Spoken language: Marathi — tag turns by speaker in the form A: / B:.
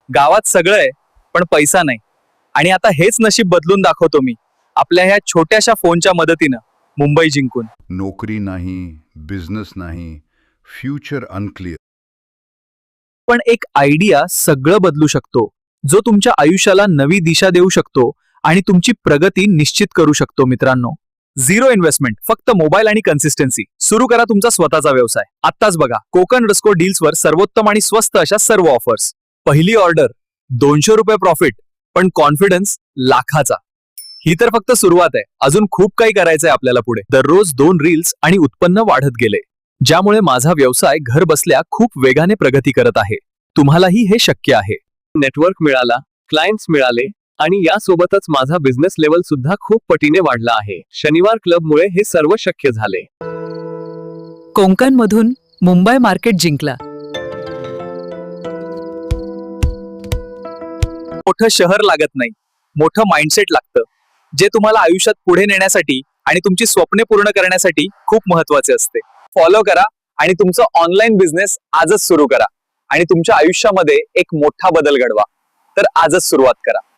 A: गावात सगळं आहे पण पैसा नाही. आणि आता हेच नशीब बदलून दाखवतो मी आपल्या ह्या छोट्याशा फोनच्या मदतीनं मुंबई जिंकून.
B: नोकरी नाही, बिझनेस नाही, फ्युचर अनक्लिअर.
A: पण एक आयडिया सगळं बदलू शकतो, जो तुमच्या आयुष्याला नवी दिशा देऊ शकतो आणि तुमची प्रगती निश्चित करू शकतो. मित्रांनो, झिरो इन्व्हेस्टमेंट, फक्त मोबाईल आणि कन्सिस्टन्सी. सुरू करा तुमचा स्वतःचा व्यवसाय आत्ताच. बघा कोकण डील्सवर सर्वोत्तम आणि स्वस्त अशा सर्व ऑफर्स. पहिली ऑर्डर 200 रुपये प्रॉफिट, पण कॉन्फिडन्स लाखाचा. ही तर फक्त सुरुवात आहे, अजून खूप काही करायचंय आपल्याला पुढे. दररोज 2 रील्स आणि उत्पन्न वाढत गेले, ज्यामुळे माझा व्यवसाय घर बसल्या खूप वेगाने प्रगती करत आहे. तुम्हालाही हे शक्य आहे. नेटवर्क मिळाला, क्लायंट्स मिळाले आणि यासोबतच माझा बिझनेस लेवल सुद्धा खूप पटीने वाढला आहे. शनिवार क्लबमुळे हे सर्व शक्य झाले.
C: कोकणमधून मुंबई मार्केट जिंकला.
A: मोठं शहर लागत नाही, मोठं माइंडसेट लागतं, जे तुम्हाला आयुष्यात पुढे नेण्यासाठी आणि तुमची स्वप्ने पूर्ण करण्यासाठी खूप महत्वाचे असते. फॉलो करा आणि तुमचं ऑनलाईन बिझनेस आजच सुरू करा आणि तुमच्या आयुष्यामध्ये एक मोठा बदल घडवा. तर आजच सुरुवात करा.